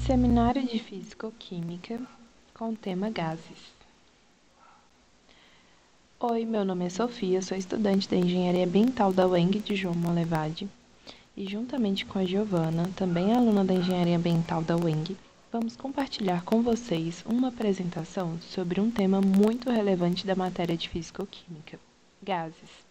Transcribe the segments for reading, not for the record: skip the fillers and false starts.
Seminário de Físico-Química com o tema gases. Oi, meu nome é Sofia, sou estudante da Engenharia Ambiental da UENG de João Monlevade e juntamente com a Giovana, também aluna da Engenharia Ambiental da UENG, vamos compartilhar com vocês uma apresentação sobre um tema muito relevante da matéria de Físico-Química, gases.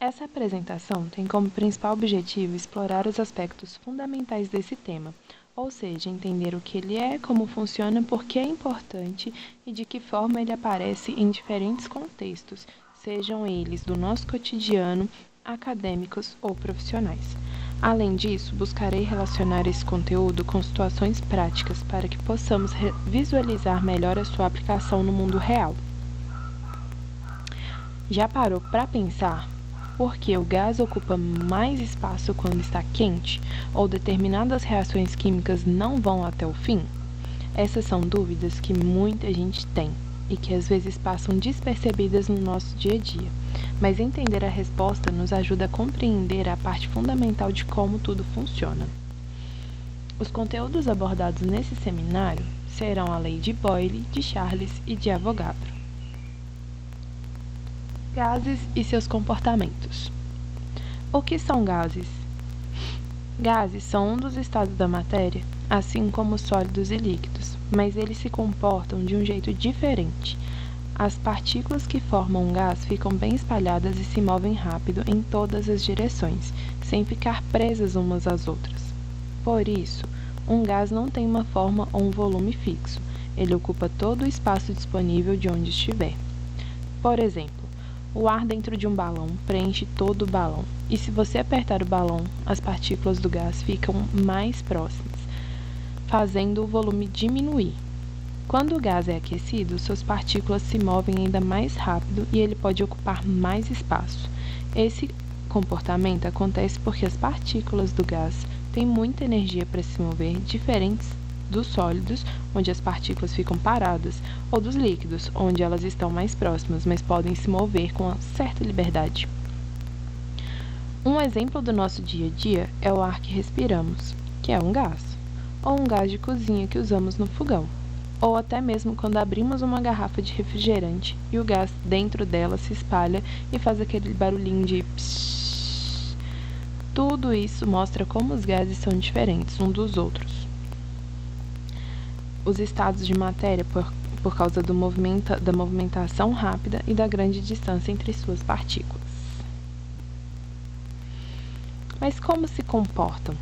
Essa apresentação tem como principal objetivo explorar os aspectos fundamentais desse tema, ou seja, entender o que ele é, como funciona, por que é importante e de que forma ele aparece em diferentes contextos, sejam eles do nosso cotidiano, acadêmicos ou profissionais. Além disso, buscarei relacionar esse conteúdo com situações práticas para que possamos visualizar melhor a sua aplicação no mundo real. Já parou para pensar? Porque o gás ocupa mais espaço quando está quente ou determinadas reações químicas não vão até o fim? Essas são dúvidas que muita gente tem e que às vezes passam despercebidas no nosso dia a dia, mas entender a resposta nos ajuda a compreender a parte fundamental de como tudo funciona. Os conteúdos abordados nesse seminário serão a lei de Boyle, de Charles e de Avogadro. Gases e seus comportamentos. O que são gases? Gases são um dos estados da matéria, assim como sólidos e líquidos, mas eles se comportam de um jeito diferente. As partículas que formam um gás ficam bem espalhadas e se movem rápido em todas as direções, sem ficar presas umas às outras. Por isso, um gás não tem uma forma ou um volume fixo, ele ocupa todo o espaço disponível de onde estiver. Por exemplo, o ar dentro de um balão preenche todo o balão, e se você apertar o balão, as partículas do gás ficam mais próximas, fazendo o volume diminuir. Quando o gás é aquecido, suas partículas se movem ainda mais rápido e ele pode ocupar mais espaço. Esse comportamento acontece porque as partículas do gás têm muita energia para se mover, diferentes dos sólidos, onde as partículas ficam paradas, ou dos líquidos, onde elas estão mais próximas, mas podem se mover com certa liberdade. Um exemplo do nosso dia a dia é o ar que respiramos, que é um gás, ou um gás de cozinha que usamos no fogão, ou até mesmo quando abrimos uma garrafa de refrigerante e o gás dentro dela se espalha e faz aquele barulhinho de psss. Tudo isso mostra como os gases são diferentes uns dos outros. Os estados de matéria por causa da movimentação rápida e da grande distância entre suas partículas. Mas como se comportam?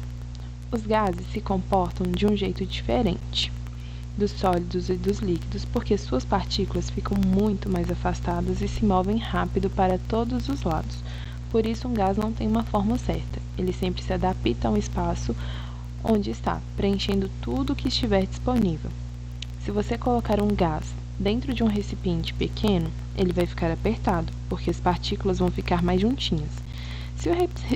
Os gases se comportam de um jeito diferente dos sólidos e dos líquidos, porque suas partículas ficam muito mais afastadas e se movem rápido para todos os lados. Por isso, um gás não tem uma forma certa. Ele sempre se adapta a um espaço onde está, preenchendo tudo o que estiver disponível. Se você colocar um gás dentro de um recipiente pequeno, ele vai ficar apertado, porque as partículas vão ficar mais juntinhas. Se o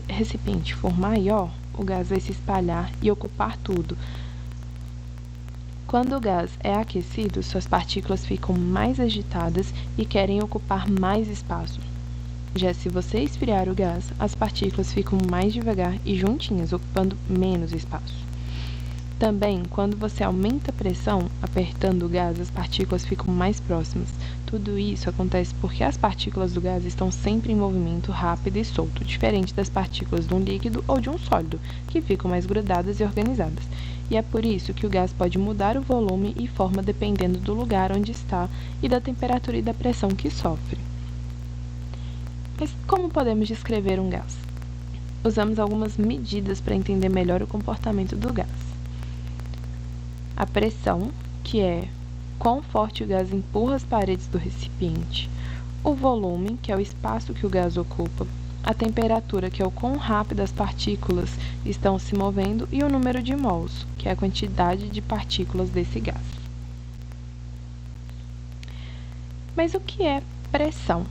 recipiente for maior, o gás vai se espalhar e ocupar tudo. Quando o gás é aquecido, suas partículas ficam mais agitadas e querem ocupar mais espaço. Já se você esfriar o gás, as partículas ficam mais devagar e juntinhas, ocupando menos espaço. Também, quando você aumenta a pressão, apertando o gás, as partículas ficam mais próximas. Tudo isso acontece porque as partículas do gás estão sempre em movimento rápido e solto, diferente das partículas de um líquido ou de um sólido, que ficam mais grudadas e organizadas. E é por isso que o gás pode mudar o volume e forma dependendo do lugar onde está e da temperatura e da pressão que sofre. Mas como podemos descrever um gás? Usamos algumas medidas para entender melhor o comportamento do gás. A pressão, que é quão forte o gás empurra as paredes do recipiente. O volume, que é o espaço que o gás ocupa. A temperatura, que é o quão rápido as partículas estão se movendo. E o número de mols, que é a quantidade de partículas desse gás. Mas o que é pressão?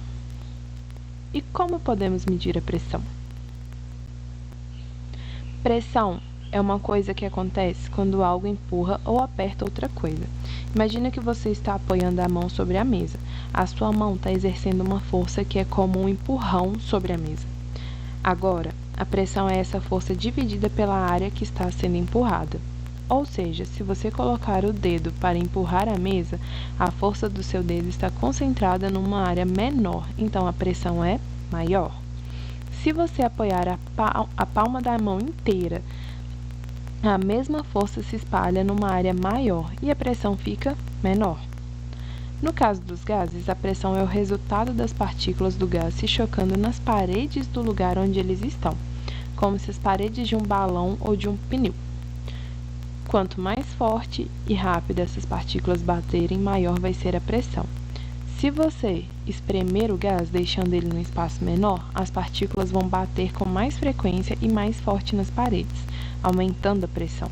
E como podemos medir a pressão? Pressão é uma coisa que acontece quando algo empurra ou aperta outra coisa. Imagina que você está apoiando a mão sobre a mesa. A sua mão está exercendo uma força que é como um empurrão sobre a mesa. Agora, A pressão é essa força dividida pela área que está sendo empurrada. Ou seja, se você colocar o dedo para empurrar a mesa, a força do seu dedo está concentrada numa área menor, então a pressão é maior. Se você apoiar a palma da mão inteira, a mesma força se espalha numa área maior e a pressão fica menor. No caso dos gases, a pressão é o resultado das partículas do gás se chocando nas paredes do lugar onde eles estão, como se as paredes de um balão ou de um pneu. Quanto mais forte e rápido essas partículas baterem, maior vai ser a pressão. Se você espremer o gás, deixando ele num espaço menor, as partículas vão bater com mais frequência e mais forte nas paredes, aumentando a pressão.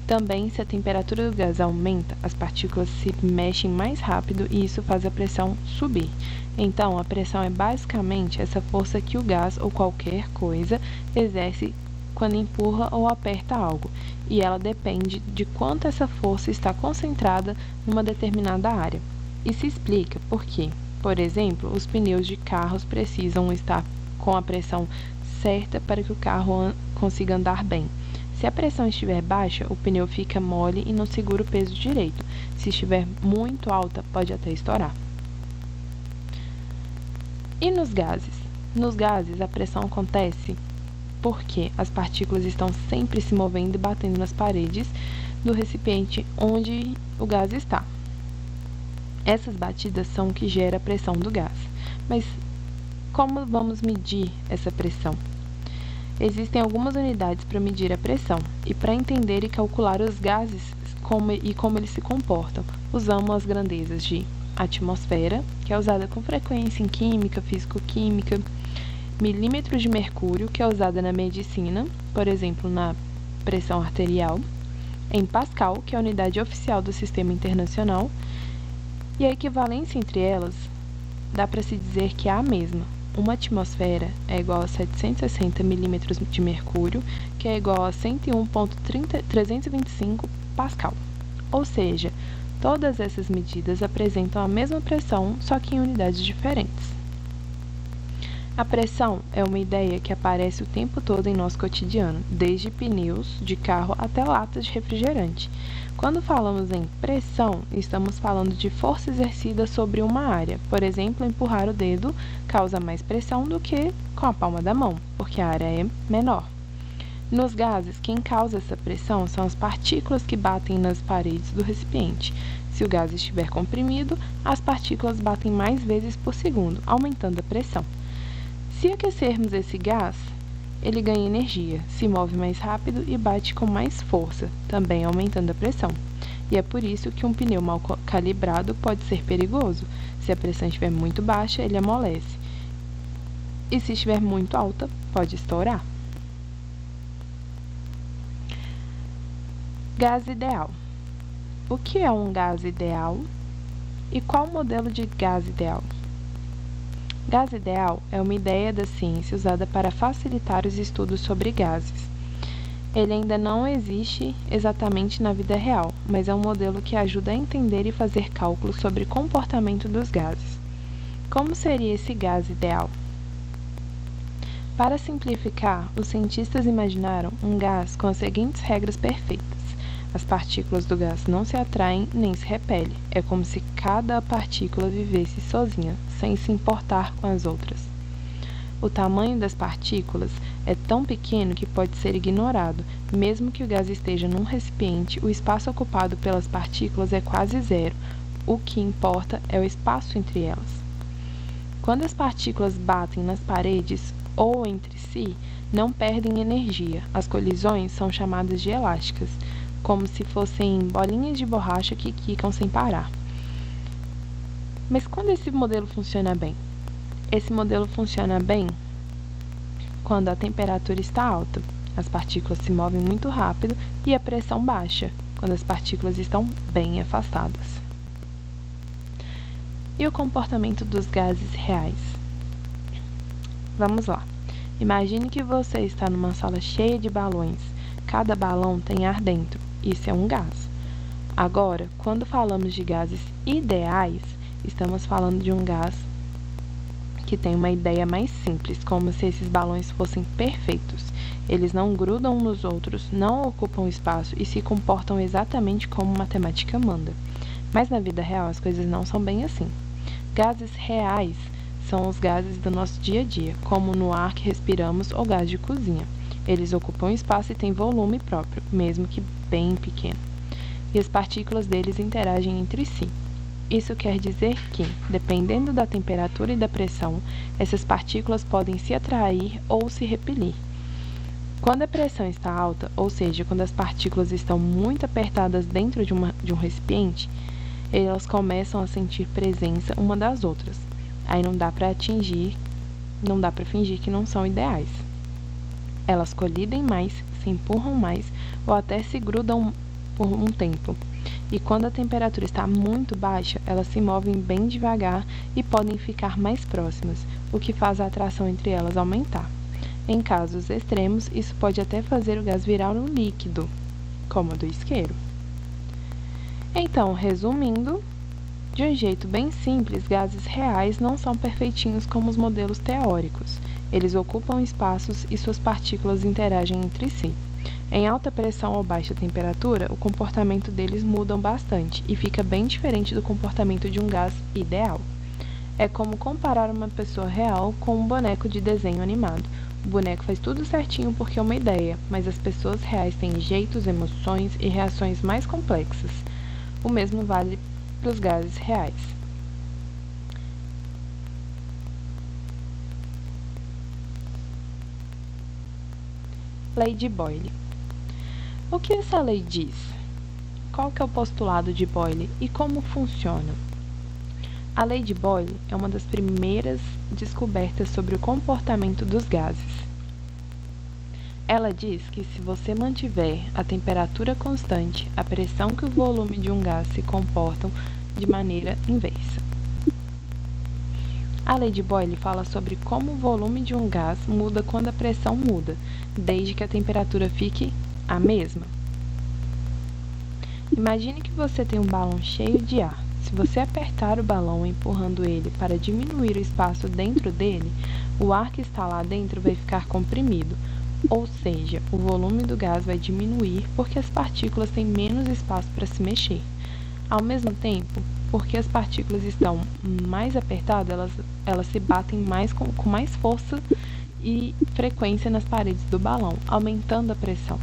Também, se a temperatura do gás aumenta, as partículas se mexem mais rápido e isso faz a pressão subir. Então, a pressão é basicamente essa força que o gás ou qualquer coisa exerce quando empurra ou aperta algo, e ela depende de quanto essa força está concentrada numa determinada área. Isso explica por quê. Por exemplo, os pneus de carros precisam estar com a pressão certa para que o carro consiga andar bem. Se a pressão estiver baixa, o pneu fica mole e não segura o peso direito. Se estiver muito alta, pode até estourar. E nos gases? Nos gases, a pressão acontece porque as partículas estão sempre se movendo e batendo nas paredes do recipiente onde o gás está. Essas batidas são o que gera a pressão do gás. Mas como vamos medir essa pressão? Existem algumas unidades para medir a pressão e para entender e calcular os gases como eles se comportam. Usamos as grandezas de atmosfera, que é usada com frequência em química, físico-química, milímetros de mercúrio, que é usada na medicina, por exemplo, na pressão arterial, em Pascal, que é a unidade oficial do Sistema Internacional, e a equivalência entre elas dá para se dizer que é a mesma. Uma atmosfera é igual a 760 milímetros de mercúrio, que é igual a 101,325 Pascal. Ou seja, todas essas medidas apresentam a mesma pressão, só que em unidades diferentes. A pressão é uma ideia que aparece o tempo todo em nosso cotidiano, desde pneus de carro até latas de refrigerante. Quando falamos em pressão, estamos falando de força exercida sobre uma área. Por exemplo, empurrar o dedo causa mais pressão do que com a palma da mão, porque a área é menor. Nos gases, quem causa essa pressão são as partículas que batem nas paredes do recipiente. Se o gás estiver comprimido, as partículas batem mais vezes por segundo, aumentando a pressão. Se aquecermos esse gás, ele ganha energia, se move mais rápido e bate com mais força, também aumentando a pressão. E é por isso que um pneu mal calibrado pode ser perigoso. Se a pressão estiver muito baixa, ele amolece. E se estiver muito alta, pode estourar. Gás ideal. O que é um gás ideal? E qual o modelo de gás ideal? Gás ideal é uma ideia da ciência usada para facilitar os estudos sobre gases. Ele ainda não existe exatamente na vida real, mas é um modelo que ajuda a entender e fazer cálculos sobre o comportamento dos gases. Como seria esse gás ideal? Para simplificar, os cientistas imaginaram um gás com as seguintes regras perfeitas. As partículas do gás não se atraem nem se repelem. É como se cada partícula vivesse sozinha, sem se importar com as outras. O tamanho das partículas é tão pequeno que pode ser ignorado. Mesmo que o gás esteja num recipiente, o espaço ocupado pelas partículas é quase zero. O que importa é o espaço entre elas. Quando as partículas batem nas paredes ou entre si, não perdem energia. As colisões são chamadas de elásticas, como se fossem bolinhas de borracha que quicam sem parar. Mas quando esse modelo funciona bem? Esse modelo funciona bem quando a temperatura está alta, as partículas se movem muito rápido e a pressão baixa, quando as partículas estão bem afastadas. E o comportamento dos gases reais? Vamos lá. Imagine que você está numa sala cheia de balões. Cada balão tem ar dentro. Isso é um gás. Agora, quando falamos de gases ideais, estamos falando de um gás que tem uma ideia mais simples, como se esses balões fossem perfeitos. Eles não grudam uns nos outros, não ocupam espaço e se comportam exatamente como matemática manda. Mas na vida real as coisas não são bem assim. Gases reais são os gases do nosso dia a dia, como no ar que respiramos ou gás de cozinha. Eles ocupam espaço e têm volume próprio, mesmo que bem pequeno. E as partículas deles interagem entre si. Isso quer dizer que, dependendo da temperatura e da pressão, essas partículas podem se atrair ou se repelir. Quando a pressão está alta, ou seja, quando as partículas estão muito apertadas dentro de um recipiente, elas começam a sentir presença uma das outras. Aí não dá para fingir que não são ideais. Elas colidem mais, se empurram mais ou até se grudam por um tempo. E quando a temperatura está muito baixa, elas se movem bem devagar e podem ficar mais próximas, o que faz a atração entre elas aumentar. Em casos extremos, isso pode até fazer o gás virar um líquido, como o do isqueiro. Então, resumindo, de um jeito bem simples, gases reais não são perfeitinhos como os modelos teóricos. Eles ocupam espaços e suas partículas interagem entre si. Em alta pressão ou baixa temperatura, o comportamento deles muda bastante e fica bem diferente do comportamento de um gás ideal. É como comparar uma pessoa real com um boneco de desenho animado. O boneco faz tudo certinho porque é uma ideia, mas as pessoas reais têm jeitos, emoções e reações mais complexas. O mesmo vale para os gases reais. Lei de Boyle. O que essa lei diz? Qual que é o postulado de Boyle e como funciona? A lei de Boyle é uma das primeiras descobertas sobre o comportamento dos gases. Ela diz que se você mantiver a temperatura constante, a pressão e o volume de um gás se comportam de maneira inversa. A lei de Boyle fala sobre como o volume de um gás muda quando a pressão muda, desde que a temperatura fique a mesma. Imagine que você tem um balão cheio de ar. Se você apertar o balão empurrando ele para diminuir o espaço dentro dele, o ar que está lá dentro vai ficar comprimido, ou seja, o volume do gás vai diminuir porque as partículas têm menos espaço para se mexer. Ao mesmo tempo, porque as partículas estão mais apertadas, elas se batem com mais força e frequência nas paredes do balão, aumentando a pressão.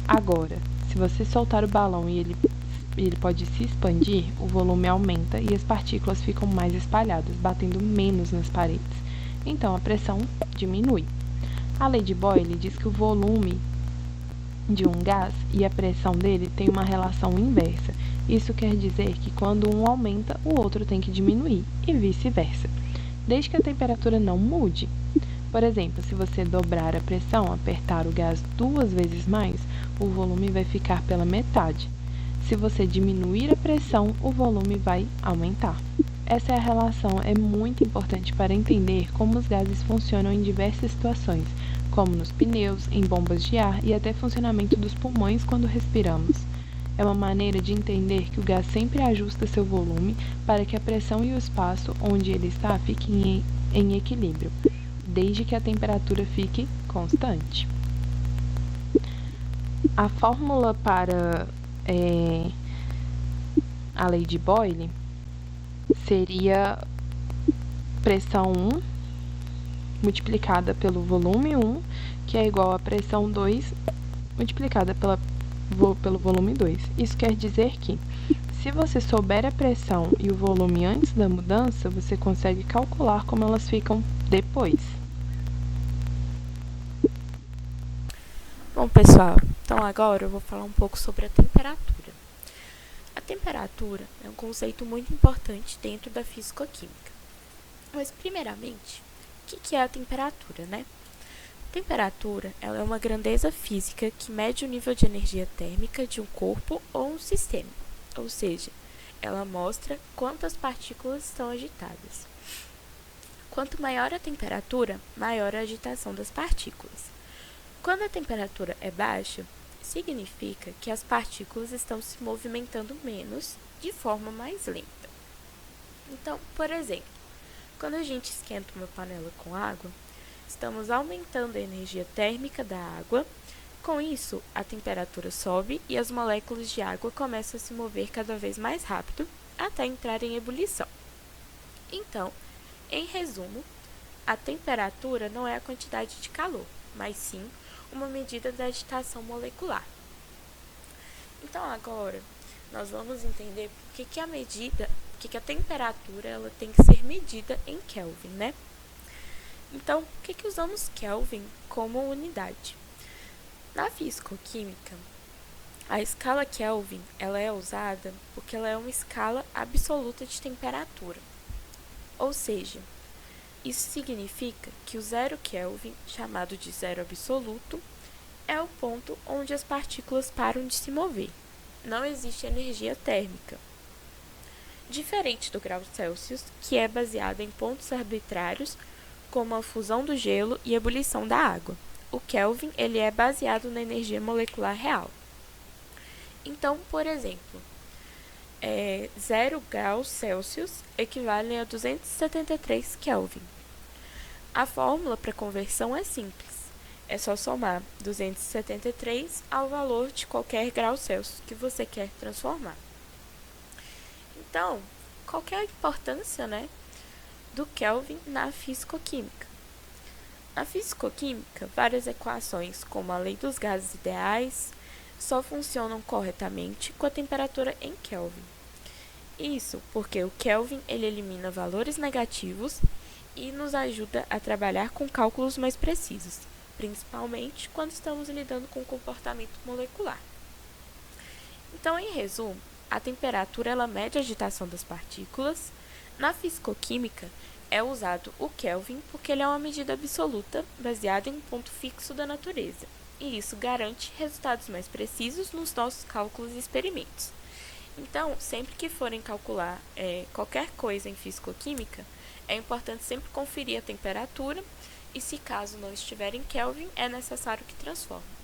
Agora, se você soltar o balão e ele pode se expandir, o volume aumenta e as partículas ficam mais espalhadas, batendo menos nas paredes. Então, a pressão diminui. A lei de Boyle diz que o volume de um gás e a pressão dele tem uma relação inversa. Isso quer dizer que quando um aumenta, o outro tem que diminuir, e vice-versa, desde que a temperatura não mude. Por exemplo, se você dobrar a pressão, apertar o gás 2 vezes mais, o volume vai ficar pela metade. Se você diminuir a pressão, o volume vai aumentar. Essa relação é muito importante para entender como os gases funcionam em diversas situações, como nos pneus, em bombas de ar e até funcionamento dos pulmões quando respiramos. É uma maneira de entender que o gás sempre ajusta seu volume para que a pressão e o espaço onde ele está fiquem em equilíbrio, desde que a temperatura fique constante. A fórmula para a lei de Boyle seria pressão 1 multiplicada pelo volume 1, que é igual a pressão 2 multiplicada pelo volume 2. Isso quer dizer que, se você souber a pressão e o volume antes da mudança, você consegue calcular como elas ficam depois. Bom, pessoal, então agora eu vou falar um pouco sobre a temperatura. A temperatura é um conceito muito importante dentro da físico-química. Mas, primeiramente, o que é a temperatura, né? A temperatura ela é uma grandeza física que mede o nível de energia térmica de um corpo ou um sistema, ou seja, ela mostra quantas partículas estão agitadas. Quanto maior a temperatura, maior a agitação das partículas. Quando a temperatura é baixa, significa que as partículas estão se movimentando menos de forma mais lenta. Então, por exemplo, Quando a gente esquenta uma panela com água, estamos aumentando a energia térmica da água. Com isso, a temperatura sobe e as moléculas de água começam a se mover cada vez mais rápido até entrar em ebulição. Então, em resumo, a temperatura não é a quantidade de calor, mas sim uma medida da agitação molecular. Então, agora, nós vamos entender por que a temperatura ela tem que ser medida em Kelvin, né? Então, por que usamos Kelvin como unidade? Na fisicoquímica, a escala Kelvin ela é usada porque ela é uma escala absoluta de temperatura. Ou seja, isso significa que o zero Kelvin, chamado de zero absoluto, é o ponto onde as partículas param de se mover. Não existe energia térmica. Diferente do grau Celsius, que é baseado em pontos arbitrários, como a fusão do gelo e a ebulição da água. O Kelvin ele é baseado na energia molecular real. Então, por exemplo, 0 graus Celsius equivale a 273 Kelvin. A fórmula para conversão é simples. É só somar 273 ao valor de qualquer grau Celsius que você quer transformar. Então, qual que é a importância, do Kelvin na fisicoquímica? Na fisicoquímica, várias equações, como a lei dos gases ideais, só funcionam corretamente com a temperatura em Kelvin. Isso porque o Kelvin ele elimina valores negativos e nos ajuda a trabalhar com cálculos mais precisos, principalmente quando estamos lidando com o comportamento molecular. Então, em resumo, a temperatura ela mede a agitação das partículas. Na fisicoquímica, é usado o Kelvin porque ele é uma medida absoluta baseada em um ponto fixo da natureza, e isso garante resultados mais precisos nos nossos cálculos e experimentos. Então, sempre que forem calcular qualquer coisa em fisicoquímica, é importante sempre conferir a temperatura e, se caso não estiver em Kelvin, é necessário que transforme.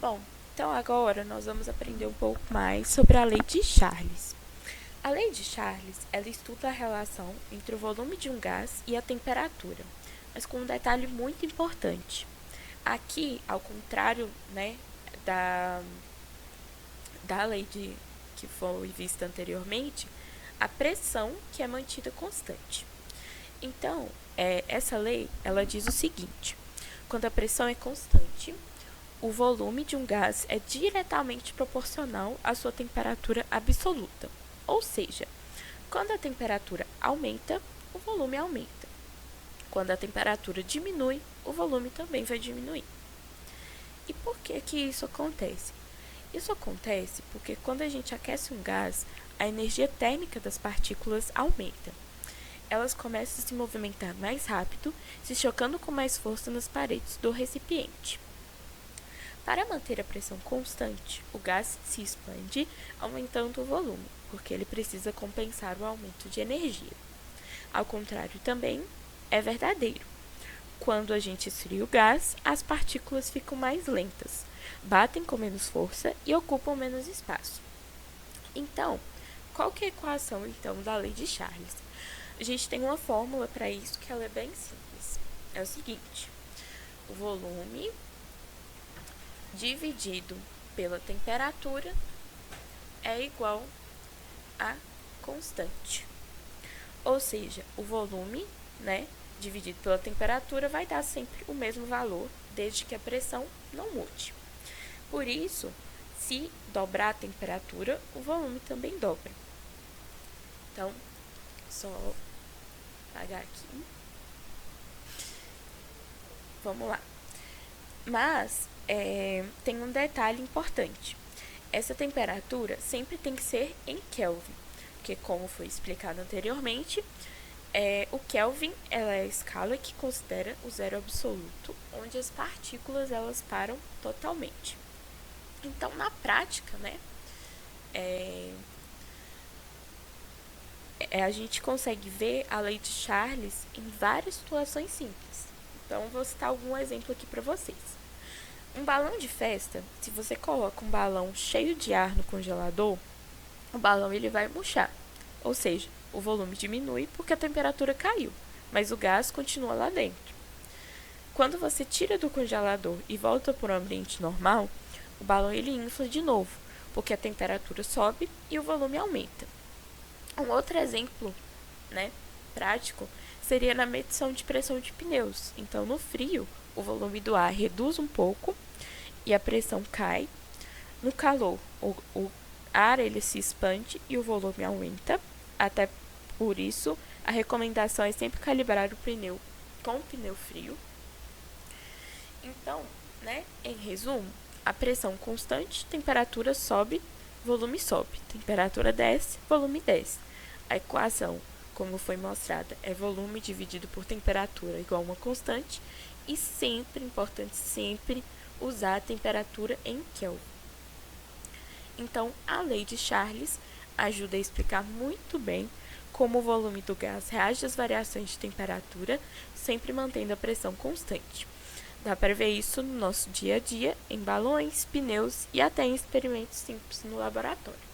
Bom, então agora nós vamos aprender um pouco mais sobre a lei de Charles. A lei de Charles, ela estuda a relação entre o volume de um gás e a temperatura, mas com um detalhe muito importante. Aqui, ao contrário, né, da lei que foi vista anteriormente, a pressão que é mantida constante. Então, essa lei, ela diz o seguinte: quando a pressão é constante, o volume de um gás é diretamente proporcional à sua temperatura absoluta. Ou seja, quando a temperatura aumenta, o volume aumenta. Quando a temperatura diminui, o volume também vai diminuir. E por que isso acontece? Isso acontece porque quando a gente aquece um gás, a energia térmica das partículas aumenta. Elas começam a se movimentar mais rápido, se chocando com mais força nas paredes do recipiente. Para manter a pressão constante, o gás se expande, aumentando o volume, porque ele precisa compensar o aumento de energia. Ao contrário também, é verdadeiro. Quando a gente esfria o gás, as partículas ficam mais lentas, batem com menos força e ocupam menos espaço. Então, qual que é a equação da lei de Charles? A gente tem uma fórmula para isso que ela é bem simples. É o seguinte: o volume dividido pela temperatura é igual a constante. Ou seja, o volume, dividido pela temperatura vai dar sempre o mesmo valor, desde que a pressão não mude. Por isso, se dobrar a temperatura, o volume também dobra. Então, só apagar aqui. Vamos lá. Mas, tem um detalhe importante. Essa temperatura sempre tem que ser em Kelvin, porque, como foi explicado anteriormente, o Kelvin ela é a escala que considera o zero absoluto, onde as partículas elas param totalmente. Então, na prática, a gente consegue ver a lei de Charles em várias situações simples. Então, vou citar algum exemplo aqui para vocês. Um balão de festa, se você coloca um balão cheio de ar no congelador, o balão ele vai murchar. Ou seja, o volume diminui porque a temperatura caiu, mas o gás continua lá dentro. Quando você tira do congelador e volta para o ambiente normal, o balão ele infla de novo, porque a temperatura sobe e o volume aumenta. Um outro exemplo, prático, seria na medição de pressão de pneus. Então, no frio, o volume do ar reduz um pouco e a pressão cai. No calor, o ar ele se expande e o volume aumenta. Até por isso, a recomendação é sempre calibrar o pneu com o pneu frio. Então, em resumo, a pressão constante, temperatura sobe, volume sobe. Temperatura desce, volume desce. A equação, como foi mostrada, é volume dividido por temperatura igual a uma constante. E sempre, importante sempre, usar a temperatura em Kelvin. Então, a lei de Charles ajuda a explicar muito bem como o volume do gás reage às variações de temperatura, sempre mantendo a pressão constante. Dá para ver isso no nosso dia a dia, em balões, pneus e até em experimentos simples no laboratório.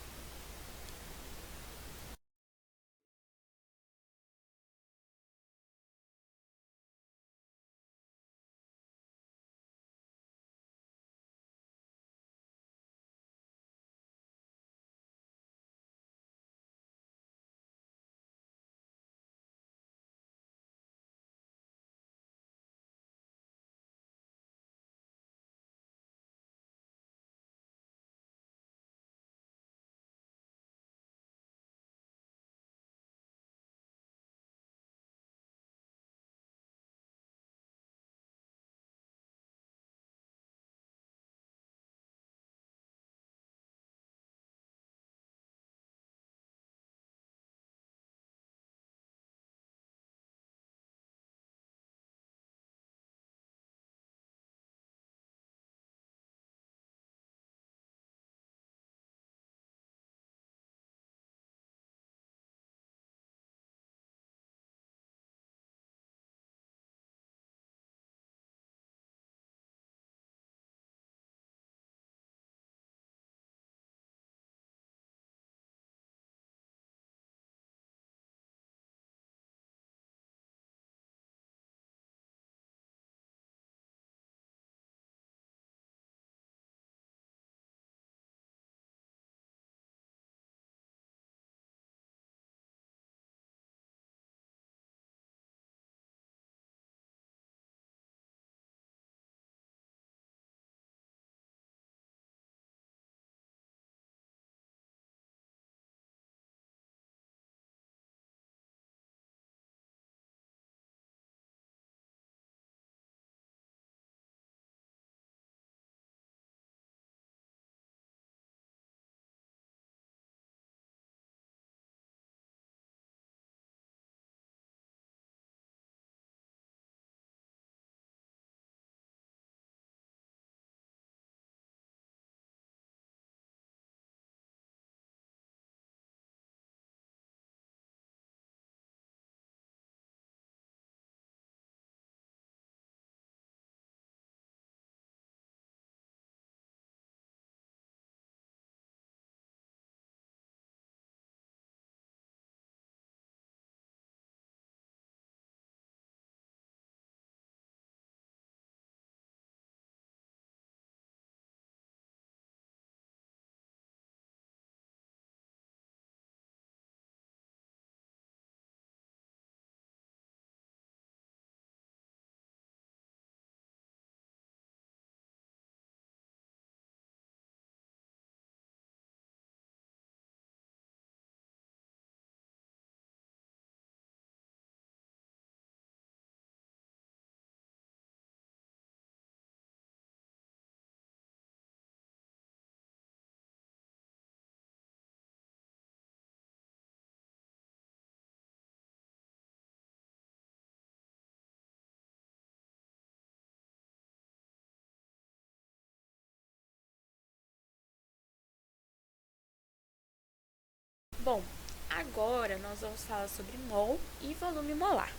Bom, agora nós vamos falar sobre mol e volume molar.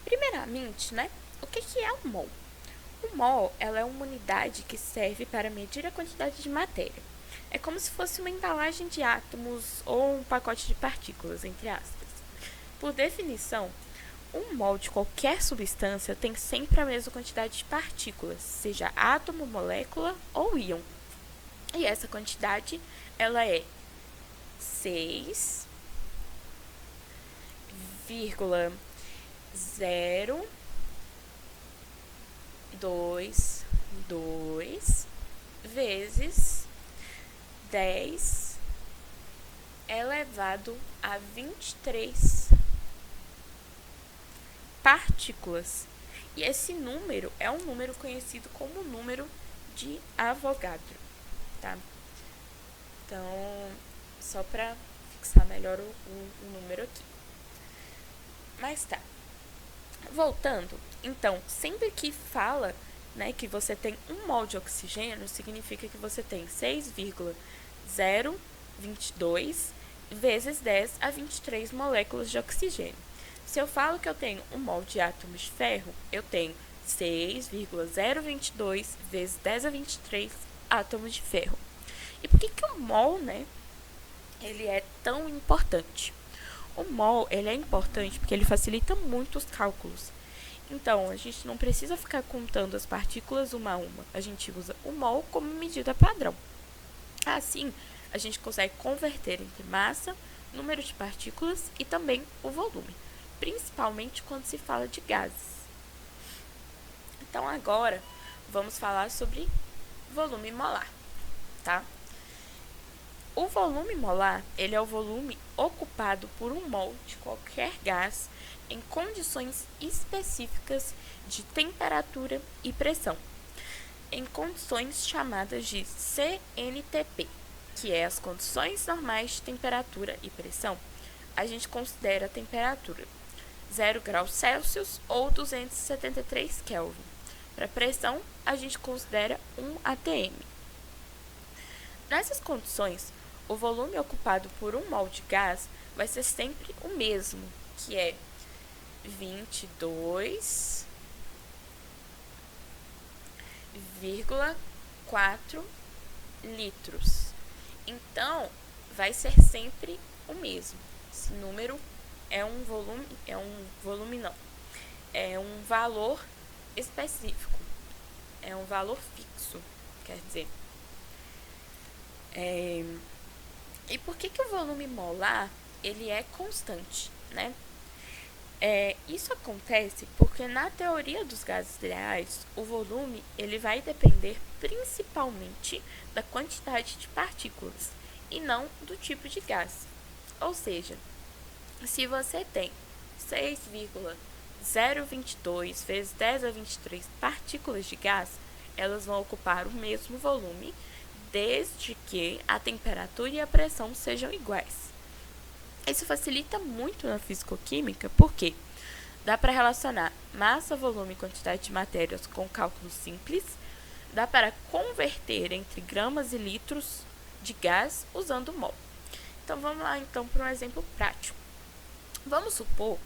Primeiramente, o que é o mol? O mol, ela é uma unidade que serve para medir a quantidade de matéria. É como se fosse uma embalagem de átomos ou um pacote de partículas, entre aspas. Por definição, um mol de qualquer substância tem sempre a mesma quantidade de partículas, seja átomo, molécula ou íon. E essa quantidade, ela é 6,022 vezes 10 elevado a 23 partículas. E esse número é um número conhecido como número de Avogadro, tá? Então, só para fixar melhor o número aqui. Mas tá. Voltando, então, sempre que fala, que você tem 1 mol de oxigênio, significa que você tem 6,022 vezes 10 a 23 moléculas de oxigênio. Se eu falo que eu tenho 1 mol de átomos de ferro, eu tenho 6,022 vezes 10 a 23 átomos de ferro. E por que o mol, ele é tão importante? O mol, ele é importante porque ele facilita muito os cálculos. Então, a gente não precisa ficar contando as partículas uma a uma. A gente usa o mol como medida padrão. Assim, a gente consegue converter entre massa, número de partículas e também o volume, principalmente quando se fala de gases. Então, agora, vamos falar sobre volume molar, tá? O volume molar, ele é o volume ocupado por 1 mol de qualquer gás em condições específicas de temperatura e pressão, em condições chamadas de CNTP, que é as condições normais de temperatura e pressão. A gente considera a temperatura 0 graus Celsius ou 273 Kelvin. Para pressão, a gente considera 1 atm. Nessas condições, o volume ocupado por 1 mol de gás vai ser sempre o mesmo, que é 22,4 litros. Então, vai ser sempre o mesmo. Esse número é um valor específico, é um valor fixo, quer dizer. E por que o volume molar ele é constante, Isso acontece porque na teoria dos gases reais, o volume ele vai depender principalmente da quantidade de partículas e não do tipo de gás. Ou seja, se você tem 6,022 vezes 10 a 23 partículas de gás, elas vão ocupar o mesmo volume, desde que a temperatura e a pressão sejam iguais. Isso facilita muito na fisicoquímica, porque dá para relacionar massa, volume e quantidade de matérias com cálculos simples, dá para converter entre gramas e litros de gás usando mol. Então, vamos lá para um exemplo prático. Vamos supor,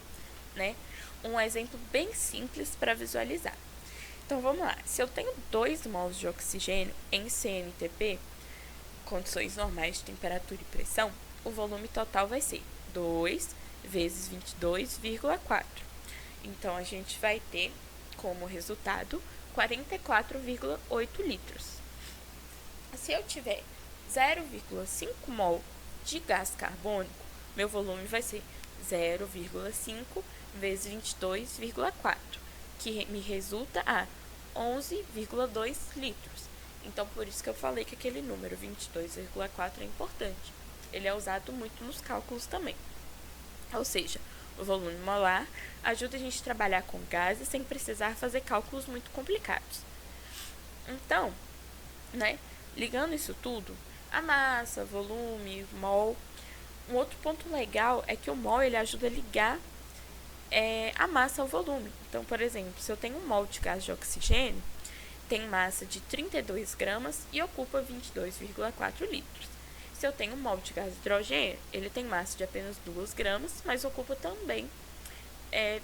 um exemplo bem simples para visualizar. Então, vamos lá. Se eu tenho 2 mols de oxigênio em CNTP, condições normais de temperatura e pressão, o volume total vai ser 2 vezes 22,4. Então, a gente vai ter como resultado 44,8 litros. Se eu tiver 0,5 mol de gás carbônico, meu volume vai ser 0,5 vezes 22,4, que me resulta a 11,2 litros. Então, por isso que eu falei que aquele número 22,4 é importante. Ele é usado muito nos cálculos também. Ou seja, o volume molar ajuda a gente a trabalhar com gases sem precisar fazer cálculos muito complicados. Então, ligando isso tudo, a massa, volume, mol. Um outro ponto legal é que o mol ele ajuda a ligar a massa ao volume. Então, por exemplo, se eu tenho 1 mol de gás de oxigênio, tem massa de 32 gramas e ocupa 22,4 litros. Se eu tenho um mol de gás hidrogênio, ele tem massa de apenas 2 gramas, mas ocupa também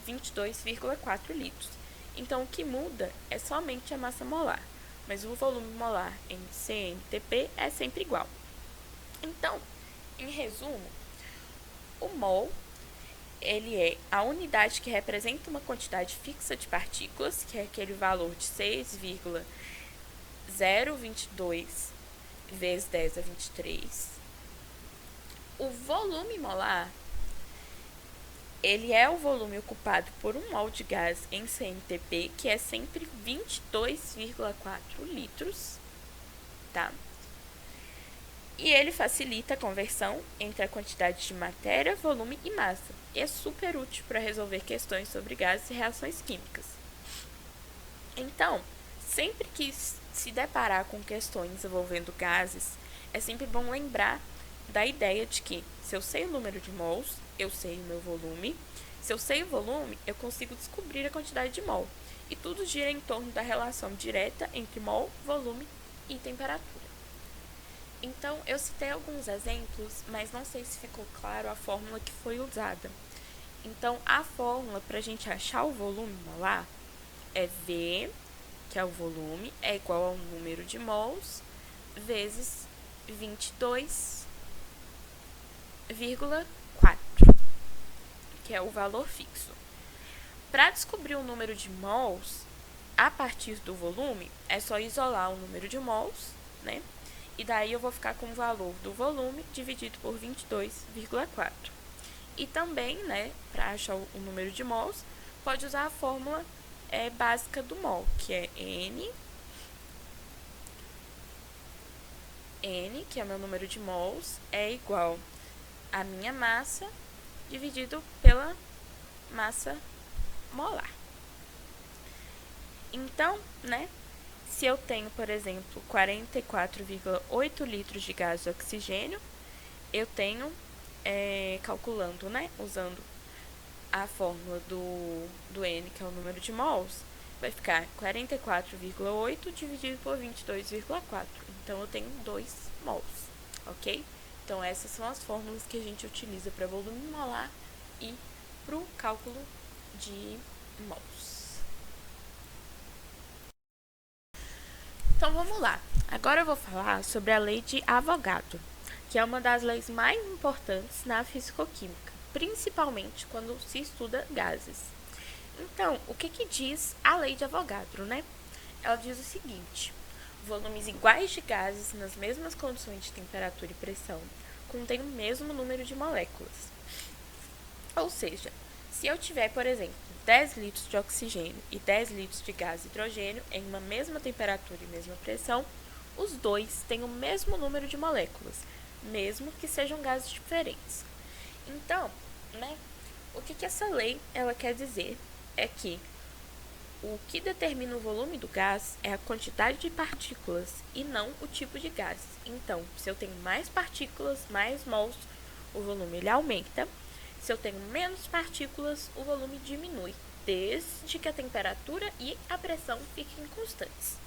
22,4 litros. Então, o que muda é somente a massa molar, mas o volume molar em CNTP é sempre igual. Então, em resumo, o mol ele é a unidade que representa uma quantidade fixa de partículas, que é aquele valor de 6,022 vezes 10 a 23. O volume molar, ele é o volume ocupado por um mol de gás em CNTP, que é sempre 22,4 litros, tá? E ele facilita a conversão entre a quantidade de matéria, volume e massa. E é super útil para resolver questões sobre gases e reações químicas. Então, sempre que se deparar com questões envolvendo gases, é sempre bom lembrar da ideia de que, se eu sei o número de mols, eu sei o meu volume. Se eu sei o volume, eu consigo descobrir a quantidade de mol. E tudo gira em torno da relação direta entre mol, volume e temperatura. Então, eu citei alguns exemplos, mas não sei se ficou claro a fórmula que foi usada. Então, a fórmula para a gente achar o volume molar é V, que é o volume, é igual ao número de mols, vezes 22,4, que é o valor fixo. Para descobrir o número de mols a partir do volume, é só isolar o número de mols, né? E daí eu vou ficar com o valor do volume dividido por 22,4. E também, né, para achar o número de mols, pode usar a fórmula básica do mol, que é N, que é o meu número de mols, é igual a minha massa dividido pela massa molar. Então, né, se eu tenho, por exemplo, 44,8 litros de gás de oxigênio, eu tenho, calculando, né, usando a fórmula do N, que é o número de mols, vai ficar 44,8 dividido por 22,4. Então, eu tenho 2 mols, ok? Então, essas são as fórmulas que a gente utiliza para volume molar e para o cálculo de mols. Então, vamos lá. Agora eu vou falar sobre a lei de Avogadro, que é uma das leis mais importantes na fisicoquímica, principalmente quando se estuda gases. Então, o que diz a lei de Avogadro, né? Ela diz o seguinte: volumes iguais de gases nas mesmas condições de temperatura e pressão contêm o mesmo número de moléculas. Ou seja, se eu tiver, por exemplo, 10 litros de oxigênio e 10 litros de gás hidrogênio em uma mesma temperatura e mesma pressão, os dois têm o mesmo número de moléculas, mesmo que sejam gases diferentes. Então, né, o que essa lei ela quer dizer é que o que determina o volume do gás é a quantidade de partículas e não o tipo de gás. Então, se eu tenho mais partículas, mais mols, o volume ele aumenta. Se eu tenho menos partículas, o volume diminui, desde que a temperatura e a pressão fiquem constantes.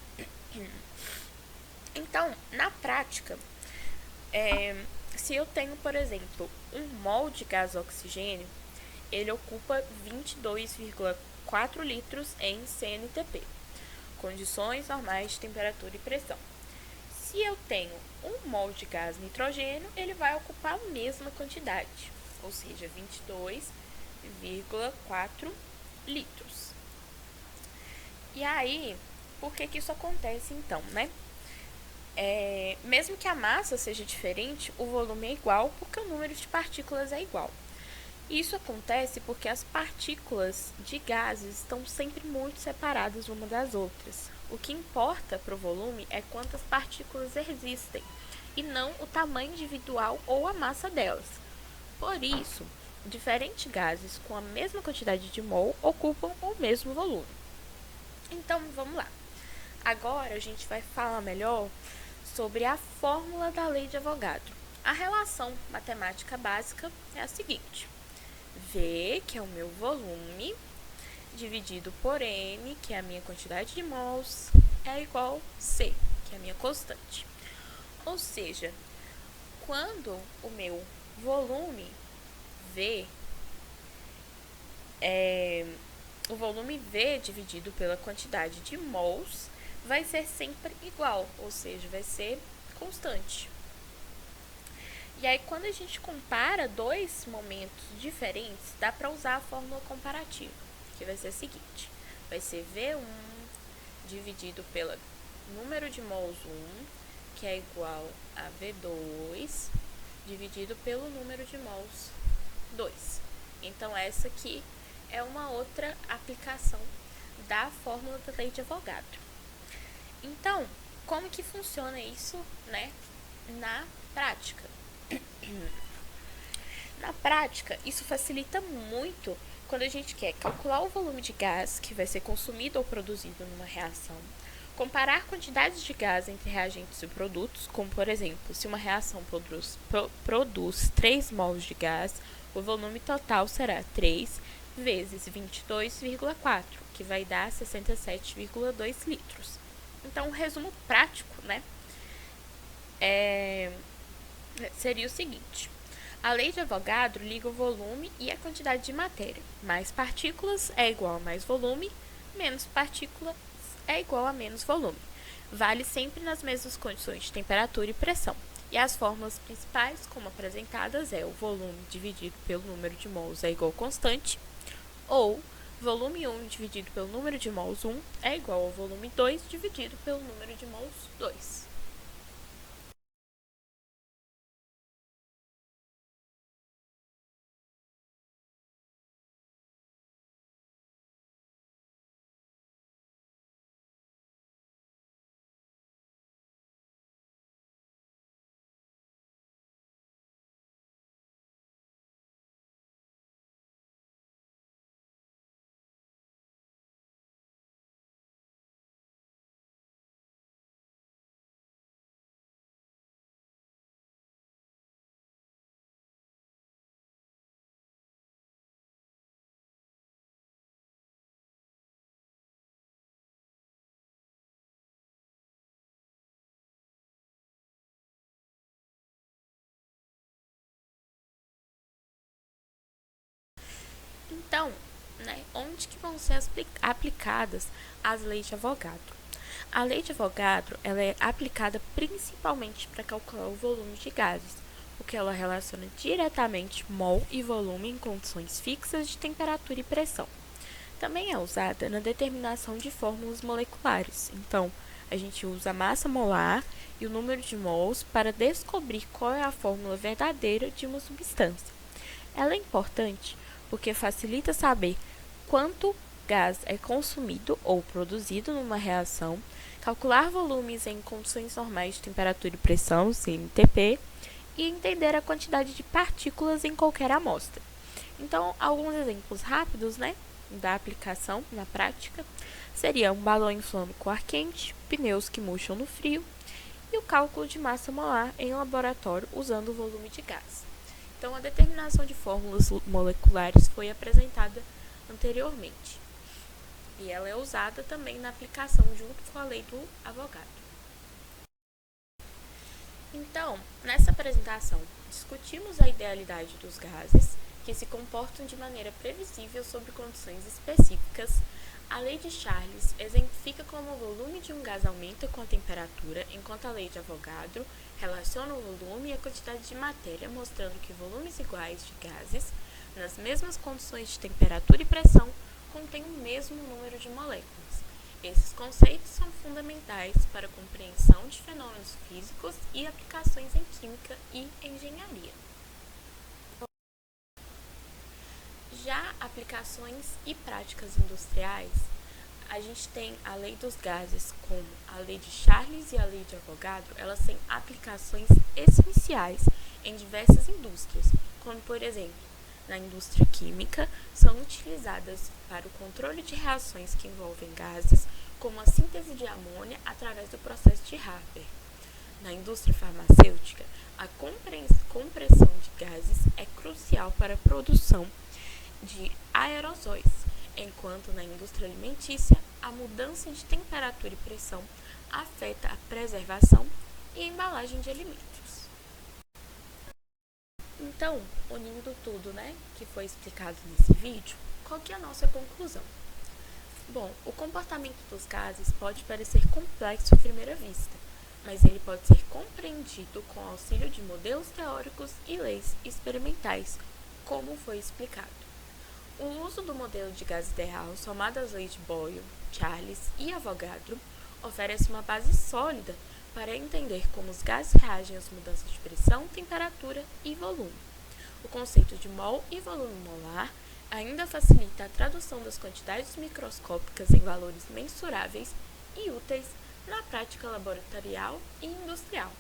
Então, na prática, se eu tenho, por exemplo, um mol de gás oxigênio, ele ocupa 22,4 litros em CNTP, condições normais de temperatura e pressão. Se eu tenho um mol de gás nitrogênio, ele vai ocupar a mesma quantidade, ou seja, 22,4 litros. E aí, por que isso acontece então, né? Mesmo que a massa seja diferente, o volume é igual porque o número de partículas é igual. Isso acontece porque as partículas de gases estão sempre muito separadas uma das outras. O que importa para o volume é quantas partículas existem, e não o tamanho individual ou a massa delas. Por isso, diferentes gases com a mesma quantidade de mol ocupam o mesmo volume. Então, vamos lá. Agora, a gente vai falar melhor sobre a fórmula da lei de Avogadro. A relação matemática básica é a seguinte: V, que é o meu volume, dividido por M, que é a minha quantidade de mols, é igual a C, que é a minha constante. Ou seja, quando o meu volume V o volume V dividido pela quantidade de mols vai ser sempre igual, ou seja, vai ser constante. E aí, quando a gente compara dois momentos diferentes, dá para usar a fórmula comparativa, que vai ser a seguinte: vai ser V1 dividido pelo número de mols 1, que é igual a V2 dividido pelo número de mols 2. Então, essa aqui é uma outra aplicação da fórmula da lei de Avogadro. Então, como que funciona isso, né, na prática? Na prática, isso facilita muito quando a gente quer calcular o volume de gás que vai ser consumido ou produzido numa reação, comparar quantidades de gás entre reagentes e produtos, como por exemplo, se uma reação produz 3 mols de gás, o volume total será 3 vezes 22,4, que vai dar 67,2 litros. Então, um resumo prático, né, seria o seguinte: a lei de Avogadro liga o volume e a quantidade de matéria. Mais partículas é igual a mais volume, menos partículas é igual a menos volume. Vale sempre nas mesmas condições de temperatura e pressão. E as fórmulas principais, como apresentadas, é o volume dividido pelo número de mols é igual a constante, ou volume 1 dividido pelo número de mols 1 é igual ao volume 2 dividido pelo número de mols 2. Então, né, onde que vão ser aplicadas as leis de Avogadro? A lei de Avogadro ela é aplicada principalmente para calcular o volume de gases, porque ela relaciona diretamente mol e volume em condições fixas de temperatura e pressão. Também é usada na determinação de fórmulas moleculares. Então, a gente usa a massa molar e o número de mols para descobrir qual é a fórmula verdadeira de uma substância. Ela é importante porque facilita saber quanto gás é consumido ou produzido numa reação, calcular volumes em condições normais de temperatura e pressão, CMTP, e entender a quantidade de partículas em qualquer amostra. Então, alguns exemplos rápidos, né, da aplicação na prática seria um balão inflando com ar quente, pneus que murcham no frio e o cálculo de massa molar em laboratório usando o volume de gás. Então, a determinação de fórmulas moleculares foi apresentada anteriormente. E ela é usada também na aplicação junto com a lei do Avogadro. Então, nessa apresentação, discutimos a idealidade dos gases, que se comportam de maneira previsível sob condições específicas. A lei de Charles exemplifica como o volume de um gás aumenta com a temperatura, enquanto a lei de Avogadro relaciona o volume e a quantidade de matéria, mostrando que volumes iguais de gases, nas mesmas condições de temperatura e pressão, contêm o mesmo número de moléculas. Esses conceitos são fundamentais para a compreensão de fenômenos físicos e aplicações em química e engenharia. Já aplicações e práticas industriais, a gente tem a lei dos gases, como a lei de Charles e a lei de Avogadro, elas têm aplicações essenciais em diversas indústrias, como por exemplo, na indústria química, são utilizadas para o controle de reações que envolvem gases, como a síntese de amônia através do processo de Haber. Na indústria farmacêutica, a compressão de gases é crucial para a produção de aerosóis, enquanto na indústria alimentícia, a mudança de temperatura e pressão afeta a preservação e a embalagem de alimentos. Então, unindo tudo, que foi explicado nesse vídeo, qual que é a nossa conclusão? Bom, o comportamento dos gases pode parecer complexo à primeira vista, mas ele pode ser compreendido com o auxílio de modelos teóricos e leis experimentais, como foi explicado. O uso do modelo de gás ideal, somado às leis de Boyle, Charles e Avogadro, oferece uma base sólida para entender como os gases reagem às mudanças de pressão, temperatura e volume. O conceito de mol e volume molar ainda facilita a tradução das quantidades microscópicas em valores mensuráveis e úteis na prática laboratorial e industrial.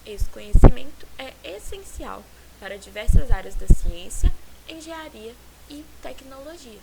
Esse conhecimento é essencial para diversas áreas da ciência, engenharia e tecnologia.